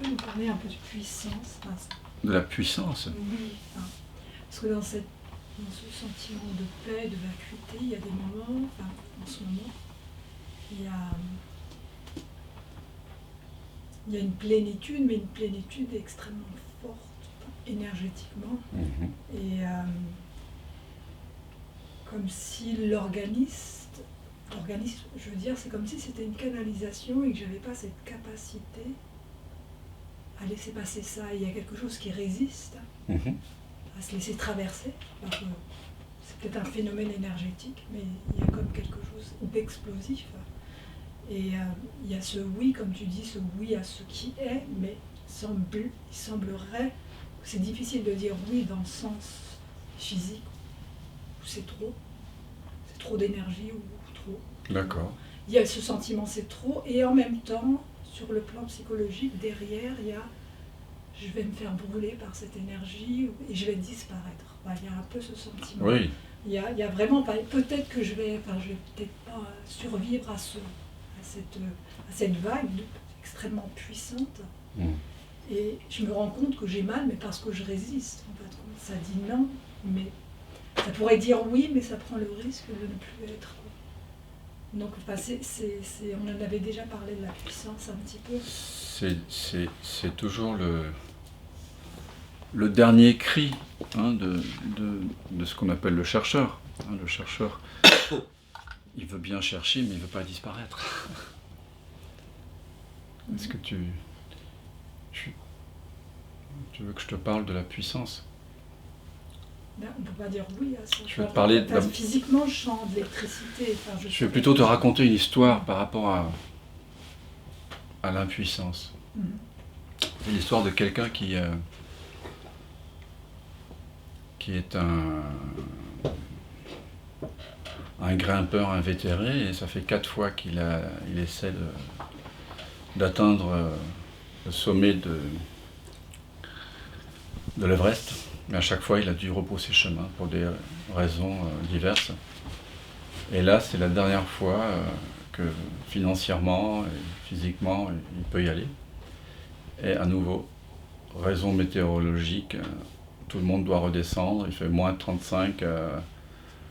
peux nous parler un peu de puissance? De la puissance? Oui, parce que dans ce sentiment de paix, de vacuité, il y a des moments, en ce moment, il y a une plénitude, mais une plénitude extrêmement forte, énergétiquement. Et comme si l'organisme, je veux dire, c'est comme si c'était une canalisation et que je n'avais pas cette capacité à laisser passer ça. Il y a quelque chose qui résiste à se laisser traverser. C'est peut-être un phénomène énergétique, mais il y a comme quelque chose d'explosif. Et il y a ce oui, comme tu dis, ce oui à ce qui est, mais il semblerait que c'est difficile de dire oui dans le sens physique, où c'est trop d'énergie ou trop. D'accord. Il y a ce sentiment c'est trop, et en même temps, sur le plan psychologique, derrière, il y a je vais me faire brûler par cette énergie et je vais disparaître. Il y a un peu ce sentiment. Oui. Il y a vraiment pas. Peut-être que je vais peut-être pas survivre à cette vague extrêmement puissante. Et je me rends compte que j'ai mal, mais parce que je résiste. En fait, ça dit non, mais ça pourrait dire oui, mais ça prend le risque de ne plus être. Donc, on en avait déjà parlé de la puissance un petit peu. C'est toujours le dernier cri de ce qu'on appelle le chercheur. Le chercheur, il veut bien chercher, mais il ne veut pas disparaître. Est-ce que tu veux que je te parle de la puissance? On ne peut pas dire oui à ça. Je vais te parler physiquement, je sens de l'électricité. Je vais plutôt te raconter une histoire par rapport à l'impuissance. C'est l'histoire de quelqu'un qui est un grimpeur invétéré, et ça fait 4 fois qu'il essaie d'atteindre le sommet de l'Everest. Mais à chaque fois, il a dû repousser chemin pour des raisons diverses. Et là, c'est la dernière fois que financièrement et physiquement, il peut y aller. Et à nouveau, raison météorologique, tout le monde doit redescendre, il fait moins 35,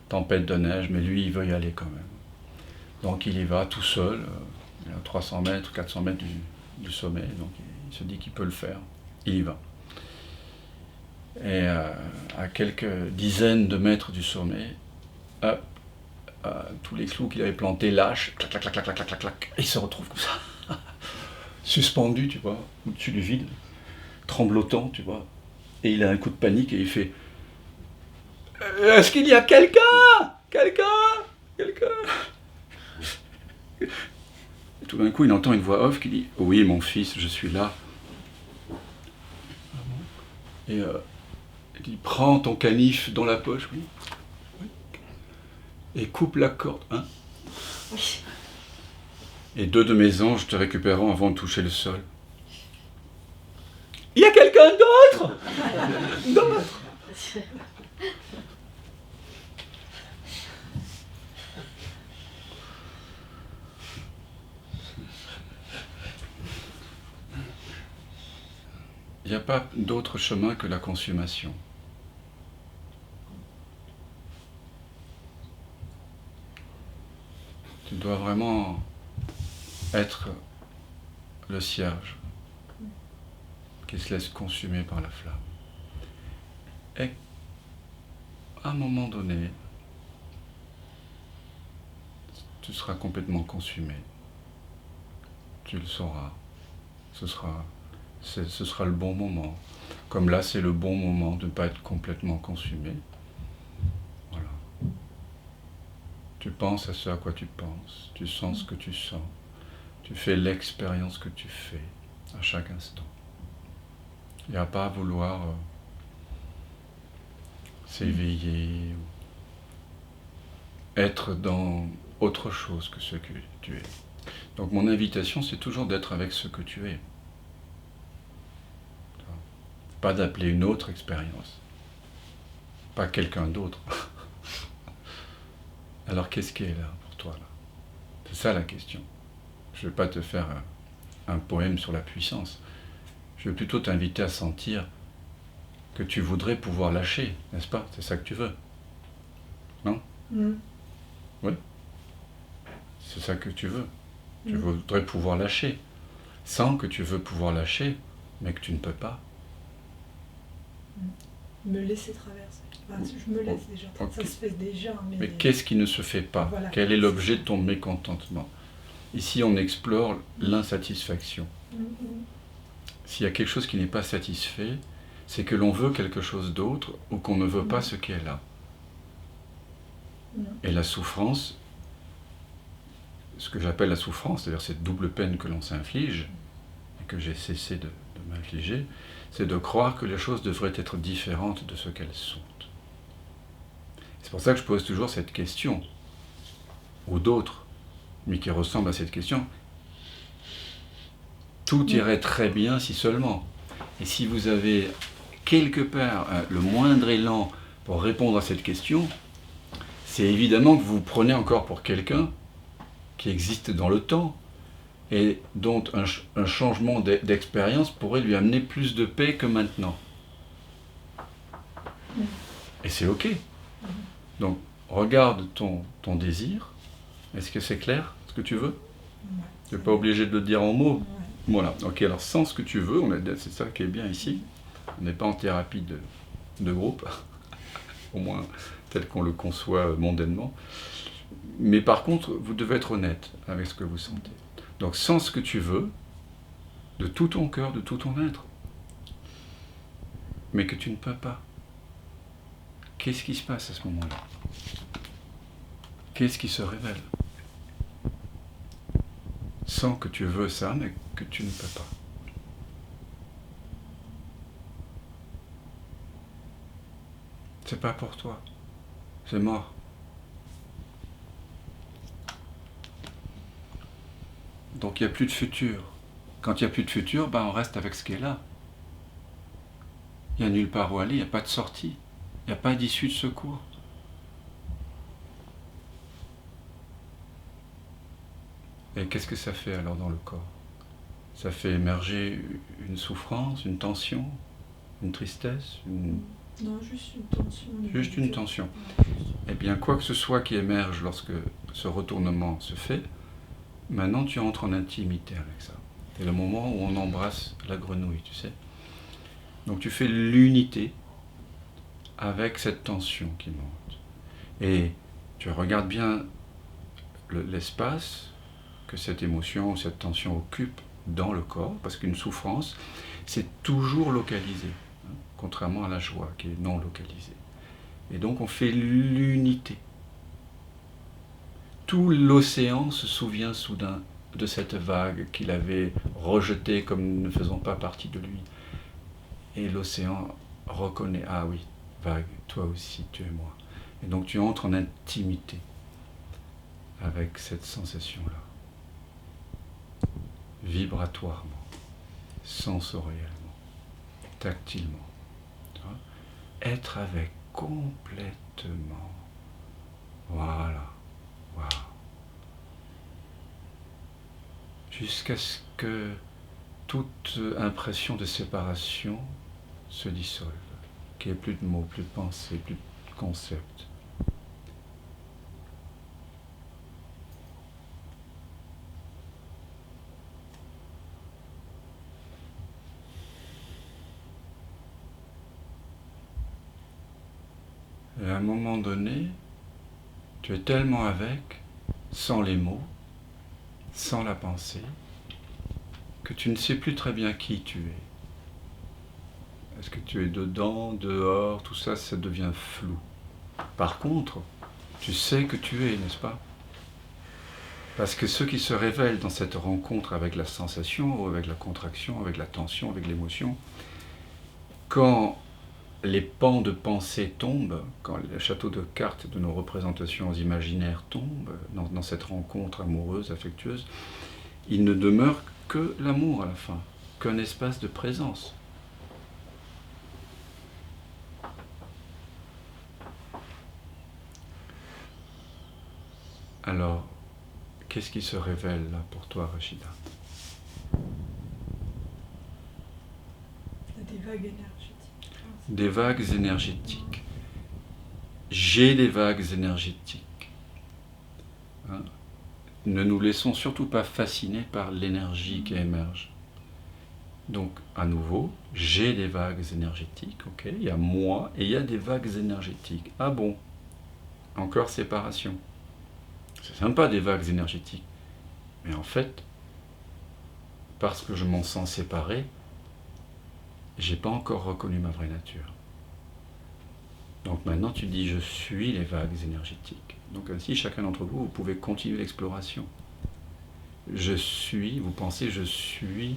tempête de neige, mais lui, il veut y aller quand même. Donc il y va tout seul, il est à 300 mètres, 400 mètres du sommet, donc il se dit qu'il peut le faire. Il y va. Et à quelques dizaines de mètres du sommet, hop, tous les clous qu'il avait plantés lâchent, clac, clac, clac, clac, clac, clac, clac, et il se retrouve comme ça, suspendu, tu vois, au-dessus du vide, tremblotant, tu vois. Et il a un coup de panique et il fait « Est-ce qu'il y a quelqu'un ? Quelqu'un ? Quelqu'un ?» Et tout d'un coup, il entend une voix off qui dit « Oui, mon fils, je suis là. » Et il dit « Prends ton canif dans la poche, oui. Oui. Et coupe la corde, hein. Et 2 de mes anges te récupéreront avant de toucher le sol. » Il y a quelqu'un d'autre ? D'autre ? Il n'y a pas d'autre chemin que la consommation. Tu dois vraiment être le cierge qui se laisse consumer par la flamme. Et à un moment donné, tu seras complètement consumé. Tu le sauras. Ce sera le bon moment. Comme là, c'est le bon moment de ne pas être complètement consumé. Voilà. Tu penses à ce à quoi tu penses. Tu sens ce que tu sens. Tu fais l'expérience que tu fais à chaque instant. Il n'y a pas à vouloir s'éveiller, être dans autre chose que ce que tu es. Donc mon invitation, c'est toujours d'être avec ce que tu es. Pas d'appeler une autre expérience. Pas quelqu'un d'autre. Alors qu'est-ce qui est là pour toi là? C'est ça la question. Je ne vais pas te faire un poème sur la puissance. Je veux plutôt t'inviter à sentir que tu voudrais pouvoir lâcher, n'est-ce pas? C'est ça que tu veux. Non? Oui. C'est ça que tu veux. Tu voudrais pouvoir lâcher. Sans que tu veux pouvoir lâcher, mais que tu ne peux pas. Me laisser traverser. Enfin, je me laisse déjà. Ça se fait déjà. Mais qu'est-ce qui ne se fait pas? Voilà. Quel est l'objet de ton mécontentement? Ici, on explore l'insatisfaction. S'il y a quelque chose qui n'est pas satisfait, c'est que l'on veut quelque chose d'autre ou qu'on ne veut pas ce qui est là. Et la souffrance, ce que j'appelle la souffrance, c'est-à-dire cette double peine que l'on s'inflige, et que j'ai cessé de m'infliger, c'est de croire que les choses devraient être différentes de ce qu'elles sont. C'est pour ça que je pose toujours cette question, ou d'autres, mais qui ressemblent à cette question. Tout irait très bien si seulement. Et si vous avez quelque part le moindre élan pour répondre à cette question, c'est évidemment que vous vous prenez encore pour quelqu'un qui existe dans le temps et dont un changement d'expérience pourrait lui amener plus de paix que maintenant. Et c'est ok. Donc, regarde ton désir. Est-ce que c'est clair, ce que tu veux? Tu n'es pas obligé de le dire en mots. Voilà. Ok, alors sans ce que tu veux, c'est ça qui est bien ici. On n'est pas en thérapie de groupe, au moins tel qu'on le conçoit mondainement. Mais par contre, vous devez être honnête avec ce que vous sentez. Donc, sans ce que tu veux, de tout ton cœur, de tout ton être, mais que tu ne peux pas. Qu'est-ce qui se passe à ce moment-là? Qu'est-ce qui se révèle? Sans que tu veux ça, mais que tu ne peux pas. C'est pas pour toi. C'est mort. Donc il n'y a plus de futur. Quand il n'y a plus de futur, on reste avec ce qui est là. Il n'y a nulle part où aller, il n'y a pas de sortie. Il n'y a pas d'issue de secours. Et qu'est-ce que ça fait alors dans le corps? Ça fait émerger une souffrance, une tension, une tristesse, Non, juste une tension. Juste une tension. Eh bien, quoi que ce soit qui émerge lorsque ce retournement se fait, maintenant tu entres en intimité avec ça. C'est le moment où on embrasse la grenouille, tu sais. Donc tu fais l'unité avec cette tension qui monte. Et tu regardes bien l'espace que cette émotion ou cette tension occupe dans le corps, parce qu'une souffrance, c'est toujours localisé, contrairement à la joie qui est non localisée. Et donc on fait l'unité. Tout l'océan se souvient soudain de cette vague qu'il avait rejetée comme ne faisant pas partie de lui. Et l'océan reconnaît, ah oui, vague, toi aussi tu es moi. Et donc tu entres en intimité avec cette sensation-là. Vibratoirement, sensoriellement, tactilement. Tu vois? Être avec complètement. Voilà. Wow. Jusqu'à ce que toute impression de séparation se dissolve, qu'il n'y ait plus de mots, plus de pensées, plus de concepts. Et à un moment donné, tu es tellement avec, sans les mots, sans la pensée, que tu ne sais plus très bien qui tu es. Est-ce que tu es dedans, dehors, tout ça, ça devient flou. Par contre, tu sais que tu es, n'est-ce pas? Parce que ce qui se révèle dans cette rencontre avec la sensation, ou avec la contraction, avec la tension, avec l'émotion, quand les pans de pensée tombent, quand le château de cartes de nos représentations imaginaires tombe dans cette rencontre amoureuse, affectueuse, il ne demeure que l'amour à la fin, qu'un espace de présence. Alors, qu'est-ce qui se révèle là pour toi, Rachida? vagues énergétiques. Des vagues énergétiques. J'ai des vagues énergétiques. Hein? Ne nous laissons surtout pas fasciner par l'énergie qui émerge. Donc, à nouveau, j'ai des vagues énergétiques, ok, il y a moi et il y a des vagues énergétiques. Ah bon? Encore séparation. C'est sympa des vagues énergétiques. Mais en fait, parce que je m'en sens séparé, j'ai pas encore reconnu ma vraie nature. Donc maintenant tu dis je suis les vagues énergétiques. Donc ainsi chacun d'entre vous, vous pouvez continuer l'exploration. Je suis, vous pensez je suis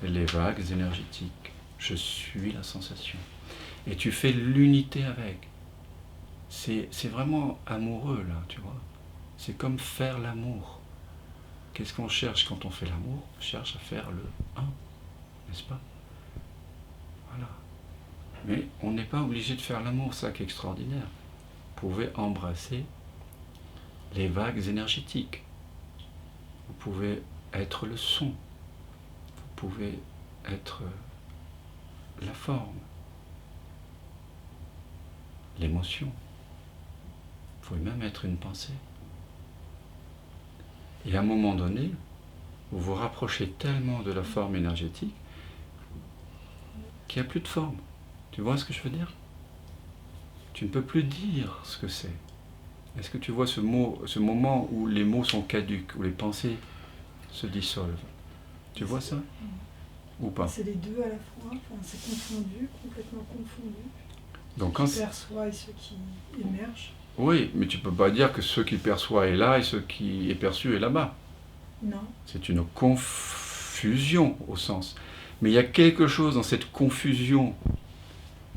les vagues énergétiques. Je suis la sensation. Et tu fais l'unité avec. C'est vraiment amoureux là, tu vois. C'est comme faire l'amour. Qu'est-ce qu'on cherche quand on fait l'amour? On cherche à faire le un, n'est-ce pas? Voilà. Mais on n'est pas obligé de faire l'amour, ça qui est extraordinaire. Vous pouvez embrasser les vagues énergétiques. Vous pouvez être le son. Vous pouvez être la forme, l'émotion. Vous pouvez même être une pensée. Et à un moment donné, vous vous rapprochez tellement de la forme énergétique qu'il n'y a plus de forme. Tu vois ce que je veux dire? Tu ne peux plus dire ce que c'est. Est-ce que tu vois ce moment où les mots sont caducs, où les pensées se dissolvent? Tu vois ça? Ou pas? C'est les deux à la fois, enfin, c'est confondu, complètement confondu. Donc Ceux qui perçoivent et ceux qui émergent. Oui, mais tu ne peux pas dire que ce qui perçoit est là et ce qui est perçu est là-bas. Non. C'est une confusion au sens. Mais il y a quelque chose dans cette confusion,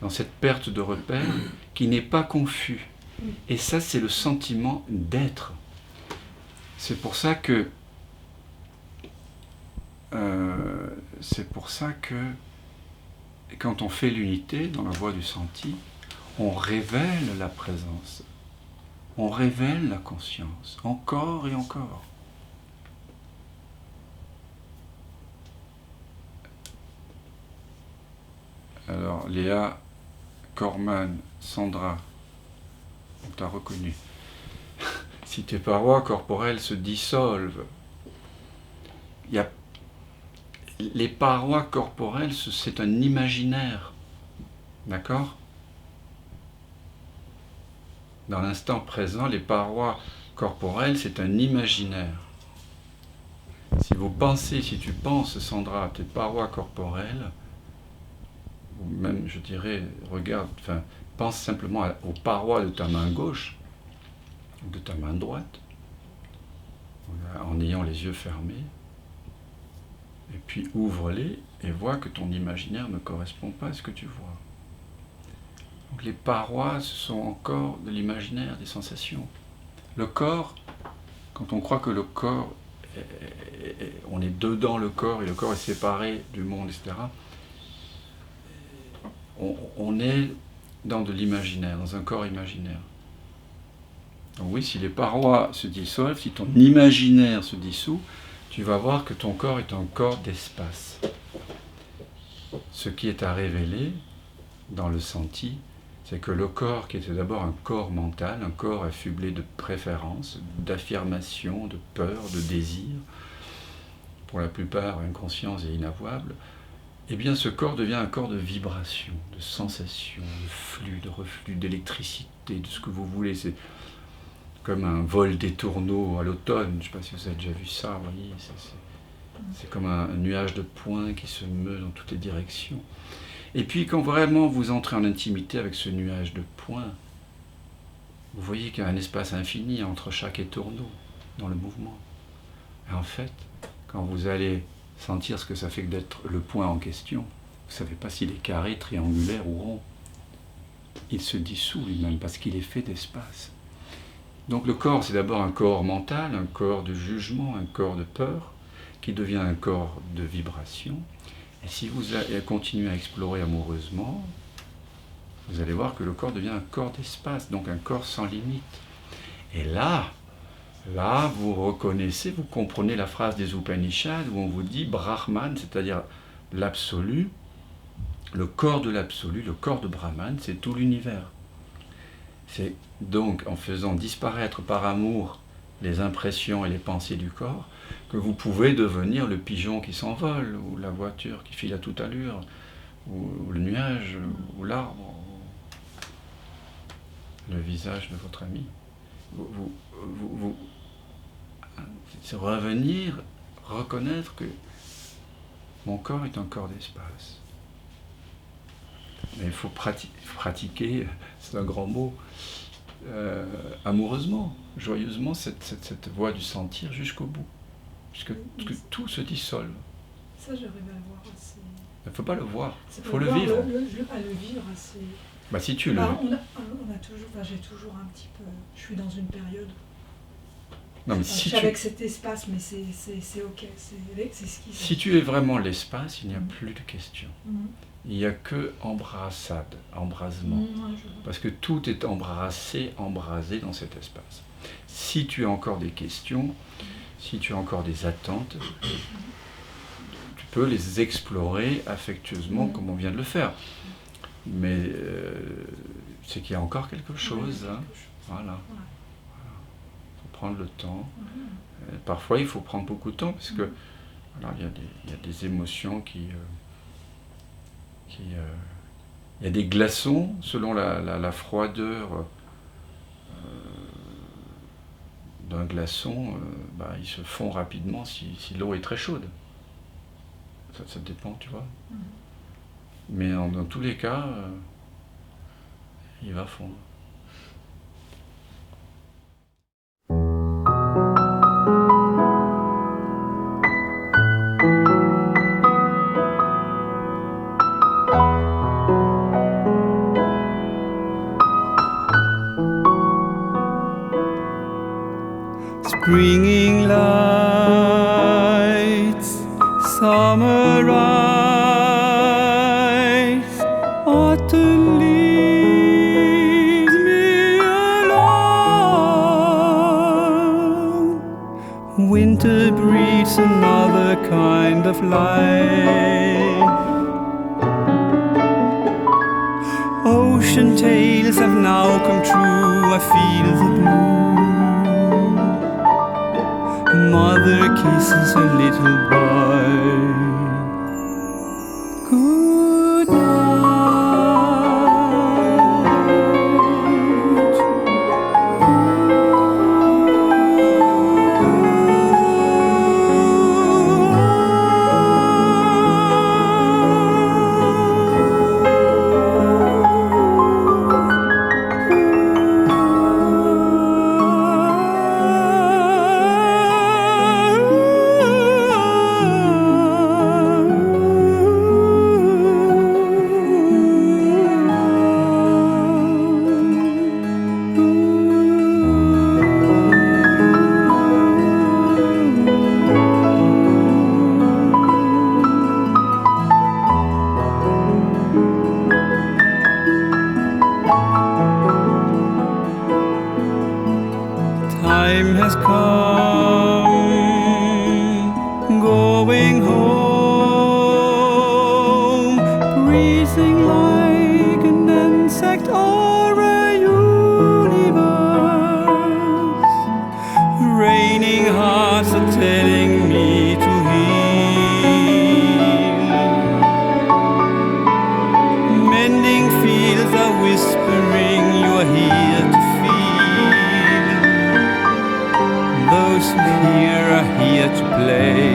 dans cette perte de repère, qui n'est pas confus. Et ça, c'est le sentiment d'être. C'est pour ça que quand on fait l'unité dans la voie du senti, on révèle la présence, on révèle la conscience, encore et encore. Alors, Léa, Corman, Sandra, on t'a reconnu. Si tes parois corporelles se dissolvent, les parois corporelles, c'est un imaginaire. D'accord? Dans l'instant présent, les parois corporelles, c'est un imaginaire. Si tu penses, Sandra, à tes parois corporelles, ou même, je dirais, pense simplement aux parois de ta main gauche, ou de ta main droite, en ayant les yeux fermés, et puis ouvre-les et vois que ton imaginaire ne correspond pas à ce que tu vois. Donc les parois, ce sont encore de l'imaginaire, des sensations. Le corps, quand on croit que le corps, on est dedans le corps et le corps est séparé du monde, etc., on est dans de l'imaginaire, dans un corps imaginaire. Donc oui, si les parois se dissolvent, si ton imaginaire se dissout, tu vas voir que ton corps est un corps d'espace. Ce qui est à révéler dans le senti, c'est que le corps, qui était d'abord un corps mental, un corps affublé de préférences, d'affirmations, de peur, de désir, pour la plupart inconscients et inavouables, eh bien ce corps devient un corps de vibration, de sensation, de flux, de reflux, d'électricité, de ce que vous voulez. C'est comme un vol des tourneaux à l'automne, je ne sais pas si vous avez déjà vu ça, vous voyez, c'est comme un nuage de points qui se meut dans toutes les directions. Et puis quand vraiment vous entrez en intimité avec ce nuage de points, vous voyez qu'il y a un espace infini entre chaque étourneau dans le mouvement. Et en fait, quand vous allez sentir ce que ça fait que d'être le point en question, vous ne savez pas s'il est carré, triangulaire ou rond. Il se dissout lui-même parce qu'il est fait d'espace. Donc le corps, c'est d'abord un corps mental, un corps de jugement, un corps de peur, qui devient un corps de vibration. Et si vous continuez à explorer amoureusement, vous allez voir que le corps devient un corps d'espace, donc un corps sans limite. Et là, vous reconnaissez, vous comprenez la phrase des Upanishads où on vous dit Brahman, c'est-à-dire l'absolu, Le corps de l'absolu, le corps de Brahman, c'est tout l'univers. C'est donc en faisant disparaître par amour les impressions et les pensées du corps que vous pouvez devenir le pigeon qui s'envole, ou la voiture qui file à toute allure, ou le nuage, ou l'arbre, ou le visage de votre ami. C'est revenir, reconnaître que mon corps est un corps d'espace. Mais il faut pratiquer, c'est un grand mot, amoureusement, joyeusement, cette voie du sentir jusqu'au bout, puisque que tout se dissolve. Ça, j'arrive à le voir assez. Il ne faut pas le voir, il faut le voir vivre. À le vivre assez. Bah, si tu le... on a toujours, j'ai toujours un petit peu... Je suis dans une période... Non, mais je suis avec cet espace, mais c'est ok, c'est ce qui... Si tu es vraiment l'espace, il n'y a plus de questions. Mm-hmm. Il n'y a que embrassade, embrasement. Parce que tout est embrassé, embrasé dans cet espace. Si tu as encore des questions, si tu as encore des attentes, tu peux les explorer affectueusement comme on vient de le faire. Mais c'est qu'il y a encore quelque chose. Hein. Voilà. Il faut prendre le temps. Parfois, il faut prendre beaucoup de temps parce que alors, il y a des émotions qui il y a des glaçons selon la froideur d'un glaçon, ils se font rapidement si l'eau est très chaude. Ça dépend, tu vois. Mais dans tous les cas, il va fondre. Bringing lights, summer rise, autumn leaves me alone. Winter breeds another kind of life. Ocean tales have now come true, I feel the blue. Mother kisses her little boy. Good night. Time has come, going home, breathing like an insect or a universe. Raining hearts are telling me to heal. Mending fields are whispering you are here to feel. Those who hear are here to play.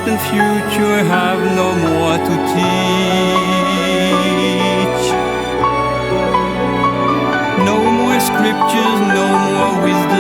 and future have no more to teach. No more scriptures, no more wisdom.